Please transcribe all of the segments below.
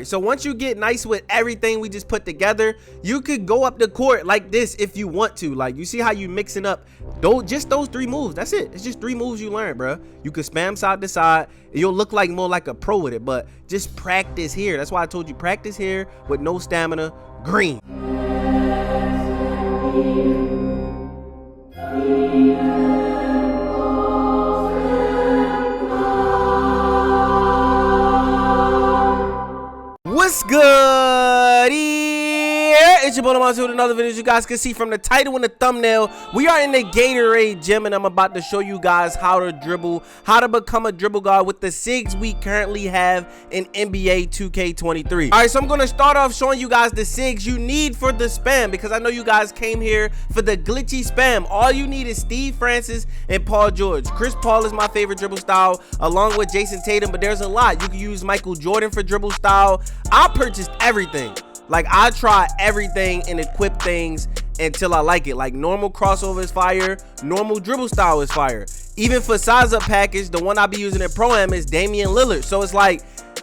So once you get nice with everything we just put together, you could go up the court like this if you want to. Like, you see how you mixing up just those 3 moves. That's it. It's just 3 moves you learn, bro. You could spam side to side. You'll look like more like a pro with it, but just practice here. That's why I told you practice here with no stamina. Green. What's good? It's your boy LaMonsta with another video. As you guys can see from the title and the thumbnail, we are in the Gatorade gym, and I'm about to show you guys how to dribble, how to become a dribble guard with the SIGs we currently have in NBA 2K23. All right, so I'm going to start off showing you guys the SIGs you need for the spam, because I know you guys came here for the glitchy spam. All you need is Steve Francis and Paul George. Chris Paul is my favorite dribble style, along with Jason Tatum, but there's a lot. You can use Michael Jordan for dribble style. I purchased everything. Like, I try everything and equip things until I like it. Like, normal crossover is fire, normal dribble style is fire. Even for size up package, the one I be using in Pro-Am is Damian Lillard. So it's like,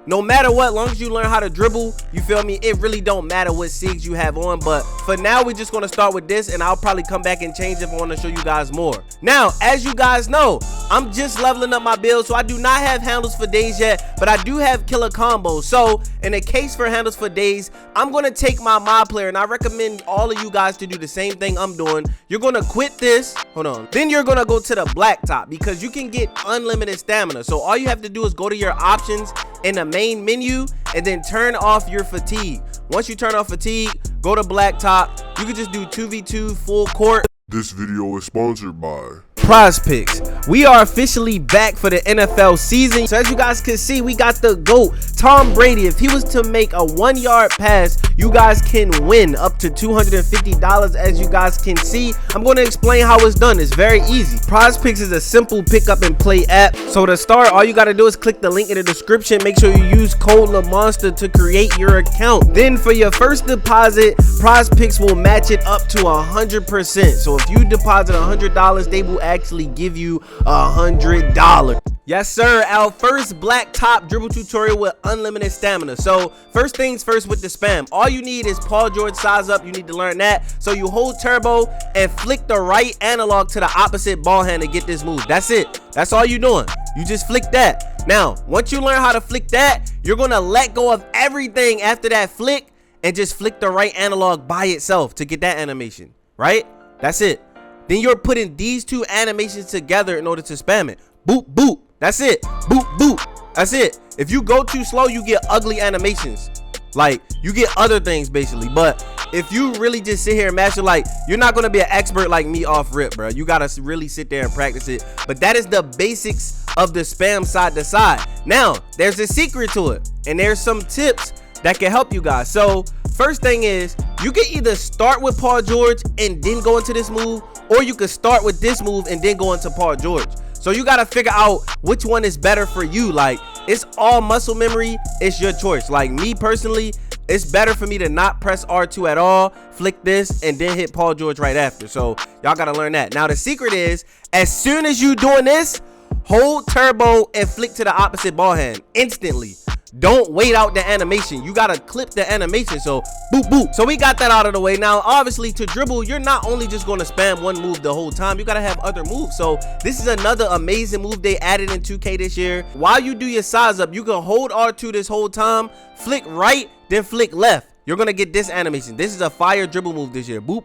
no matter what, long as you learn how to dribble, you feel me, it really don't matter what SIGs you have on. But for now, we're just going to start with this, and I'll probably come back and change if I want to show you guys more. Now, as you guys know, I'm just leveling up my build, so I do not have handles for days yet, but I do have killer combos. So in the case for handles for days, I'm going to take my mod player, and I recommend all of you guys to do the same thing I'm doing. You're going to quit this, hold on, then you're going to go to the blacktop, because you can get unlimited stamina. So all you have to do is go to your options in the main menu and then turn off your fatigue. Once you turn off fatigue, go to blacktop. You can just do 2v2 full court. This video is sponsored by Prize Picks. We are officially back for the NFL season. So as you guys can see, we got the GOAT, Tom Brady. If he was to make a 1-yard pass, you guys can win up to $250. As you guys can see, I'm going to explain how it's done. It's very easy. Prize Picks is a simple pick up and play app. So to start, all you got to do is click the link in the description. Make sure you use code LaMonsta to create your account. Then for your first deposit, Prize Picks will match it up to 100%. So if you deposit $100, they will actually give you $100. Yes sir, our first blacktop dribble tutorial with unlimited stamina. So first things first with the spam, all you need is Paul George size up. You need to learn that. So you hold turbo and flick the right analog to the opposite ball hand to get this move. That's it. That's all you're doing. You just flick that. Now once you learn how to flick that, you're gonna let go of everything after that flick and just flick the right analog by itself to get that animation, right? That's it. Then you're putting these 2 animations together in order to spam it. Boop, boop. That's it. Boop, boop. That's it. If you go too slow, you get ugly animations. Like, you get other things, basically. But if you really just sit here and master, like, you're not going to be an expert like me off rip, bro. You got to really sit there and practice it. But that is the basics of the spam side to side. Now, there's a secret to it. And there's some tips that can help you guys. So first thing is, you can either start with Paul George and then go into this move, or you could start with this move and then go into Paul George. So you got to figure out which one is better for you. Like, it's all muscle memory. It's your choice. Like, me personally, it's better for me to not press R2 at all, flick this, and then hit Paul George right after. So y'all got to learn that. Now the secret is, as soon as you doing this, hold turbo and flick to the opposite ball hand instantly. Don't wait out the animation. You gotta clip the animation. So boop boop. So we got that out of the way. Now obviously to dribble, you're not only just going to spam one move the whole time. You gotta have other moves. So this is another amazing move they added in 2K this year. While you do your size up, you can hold R2 this whole time, flick right, then flick left. You're gonna get this animation. This is a fire dribble move this year. Boop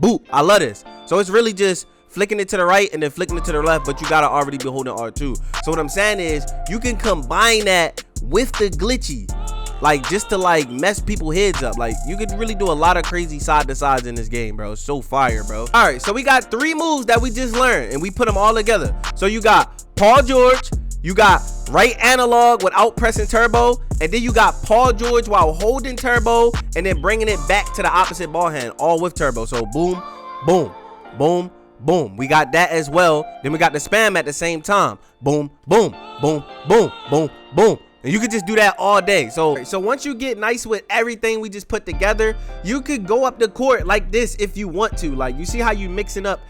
boop. I love this. So it's really just flicking it to the right and then flicking it to the left, but you gotta already be holding R2. So what I'm saying is, you can combine that with the glitchy, like, just to like mess people heads up. Like, you could really do a lot of crazy side to sides in this game, bro. It's so fire, bro. All right, so we got 3 moves that we just learned and we put them all together. So you got Paul George, you got right analog without pressing turbo, and then you got Paul George while holding turbo and then bringing it back to the opposite ball hand, all with turbo. So boom boom boom boom. We got that as well. Then we got the spam at the same time. Boom boom boom boom boom boom. And you could just do that all day. So once you get nice with everything we just put together, you could go up the court like this if you want to. Like, you see how you mixing up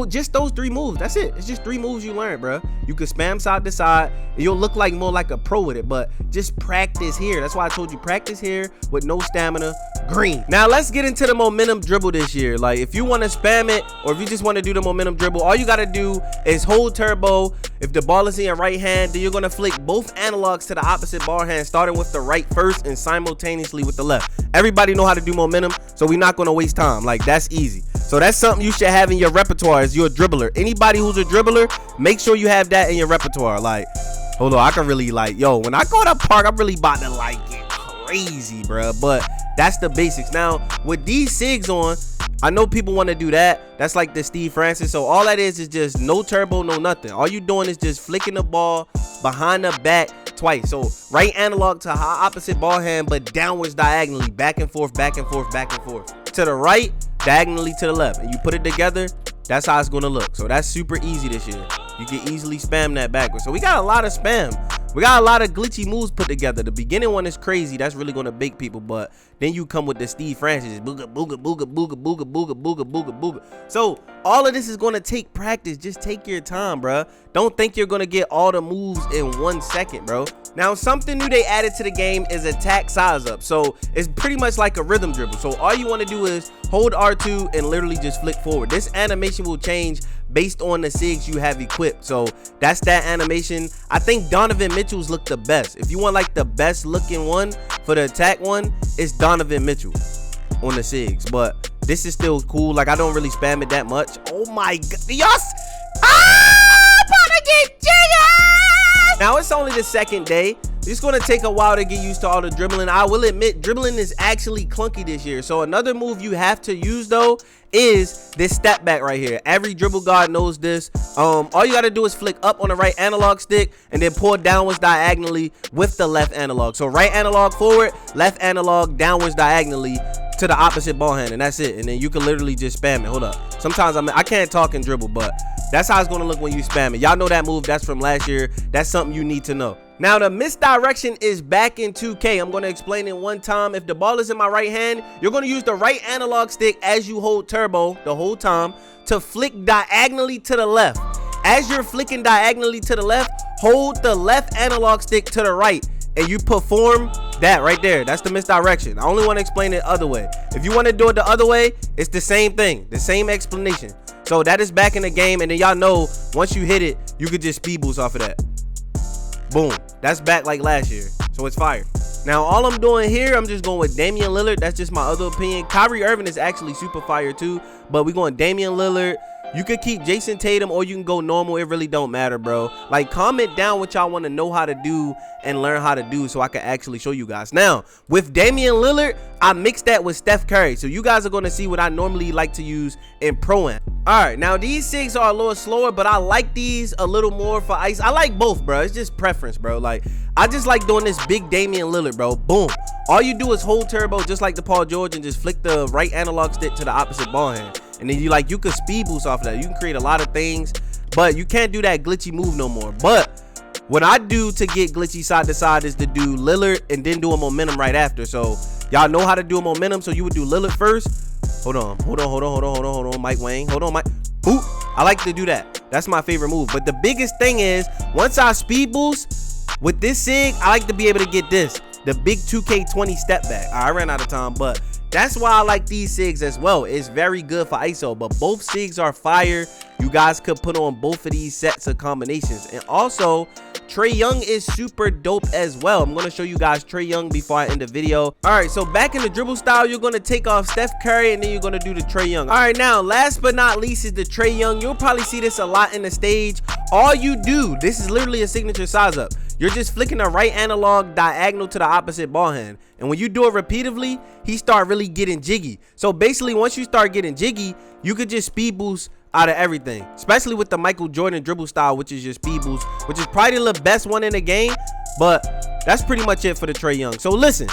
just those 3 moves. That's it. It's just 3 moves you learn, bro. You can spam side to side and you'll look like more like a pro with it, but just practice here. That's why I told you practice here with no stamina. Green. Now let's get into the momentum dribble this year. Like if you want to spam it, or if you just want to do the momentum dribble, all you got to do is hold turbo. If the ball is in your right hand, then you're going to flick both analogs to the opposite ball hand, starting with the right first and simultaneously with the left. Everybody know how to do momentum, so we're not going to waste time. Like that's easy. So that's something you should have in your repertoire as you're a dribbler. Anybody who's a dribbler, make sure you have that in your repertoire. Like, hold on, I can really like, yo, when I go to park, I'm really about to like get crazy, bro. But that's the basics. Now with these SIGs on, I know people want to do that. That's like the Steve Francis. So all that is just no turbo, no nothing. All you doing is just flicking the ball behind the back twice. So right analog to opposite ball hand, but downwards diagonally, back and forth, back and forth, back and forth. To the right, diagonally to the left. And you put it together, that's how it's going to look. So that's super easy this year. You can easily spam that backwards. So we got a lot of spam. We got a lot of glitchy moves put together. The beginning one is crazy. That's really going to bake people. But then you come with the Steve Francis. Booga, booga, booga, booga, booga, booga, booga, booga, booga. So all of this is going to take practice. Just take your time, bro. Don't think you're going to get all the moves in 1 second, bro. Now, something new they added to the game is attack size up. So it's pretty much like a rhythm dribble. So all you want to do is hold R2 and literally just flick forward. This animation will change based on the SIGs you have equipped. So that's that animation. I think Donovan Mitchell's look the best. If you want like the best looking one for the attack one, it's Donovan Mitchell on the SIGs. But this is still cool. Like I don't really spam it that much. Oh my god, yes! Now it's only the second day. It's going to take a while to get used to all the dribbling. I will admit, dribbling is actually clunky this year. So another move you have to use though is this step back right here. Every dribble guard knows this. All you got to do is flick up on the right analog stick and then pull downwards diagonally with the left analog. So right analog forward, left analog downwards diagonally to the opposite ball hand, and that's it. And then you can literally just spam it. Hold up. Sometimes I can't talk and dribble, but that's how it's going to look when you spam it. Y'all know that move. That's from last year. That's something you need to know. Now the misdirection is back in 2K. I'm going to explain it one time. If the ball is in my right hand, you're going to use the right analog stick as you hold turbo the whole time to flick diagonally to the left. As you're flicking diagonally to the left, hold the left analog stick to the right and you perform that right there. That's the misdirection. I only want to explain it the other way. If you want to do it the other way, it's the same thing, the same explanation. So that is back in the game, and then y'all know once you hit it, you could just speed boost off of that. Boom. That's back like last year. So it's fire. Now all I'm doing here, I'm just going with Damian Lillard. That's just my other opinion. Kyrie Irving is actually super fire too, but we're going Damian Lillard. You could keep Jason Tatum or you can go normal. It really don't matter, bro. Like, comment down what y'all want to know how to do and learn how to do so I can actually show you guys. Now, with Damian Lillard, I mixed that with Steph Curry. So you guys are going to see what I normally like to use in Pro-Am. All right, now these SIGs are a little slower, but I like these a little more for ice. I like both, bro. It's just preference, bro. Like, I just like doing this big Damian Lillard, bro. Boom. All you do is hold turbo just like the Paul George and just flick the right analog stick to the opposite ball hand. And then you could speed boost off of that. You can create a lot of things, but you can't do that glitchy move no more. But what I do to get glitchy side to side is to do Lillard and then do a momentum right after. So y'all know how to do a momentum. So you would do Lillard first. Hold on, Mike Wang. Hold on, Mike. Ooh, I like to do that. That's my favorite move. But the biggest thing is, once I speed boost with this SIG, I like to be able to get this, the big 2K20 step back. I ran out of time, but that's why I like these SIGs as well. It's very good for ISO, but both SIGs are fire. You guys could put on both of these sets of combinations. And also, Trey Young is super dope as well. I'm going to show you guys Trey Young before I end the video. All right, so back in the dribble style, you're going to take off Steph Curry and then you're going to do the Trey Young. All right, now, last but not least is the Trey Young. You'll probably see this a lot in the stage. All you do, this is literally a signature size up. You're just flicking the right analog diagonal to the opposite ball hand. And when you do it repeatedly, he start really getting jiggy. So basically, once you start getting jiggy, you could just speed boost out of everything, especially with the Michael Jordan dribble style, which is your speed boost, which is probably the best one in the game. But that's pretty much it for the Trey Young. So listen,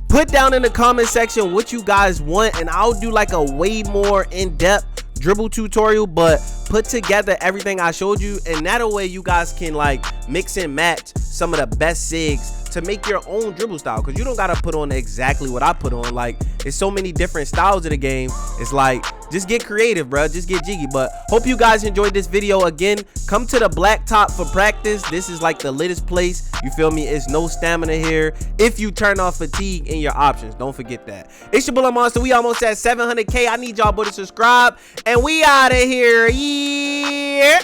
put down in the comment section what you guys want, and I'll do like a way more in-depth dribble tutorial, but put together everything I showed you, and that way you guys can like mix and match some of the best SIGs to make your own dribble style, because you don't gotta put on exactly what I put on. Like, it's so many different styles of the game. It's like just get creative, bro. Just get jiggy. But hope you guys enjoyed this video. Again, come to the blacktop for practice. This is like the latest place. You feel me? It's no stamina here. If you turn off fatigue in your options, don't forget that. It's your boy LaMonsta. We almost at 700K. I need y'all boy to subscribe, and we out of here. Yeah.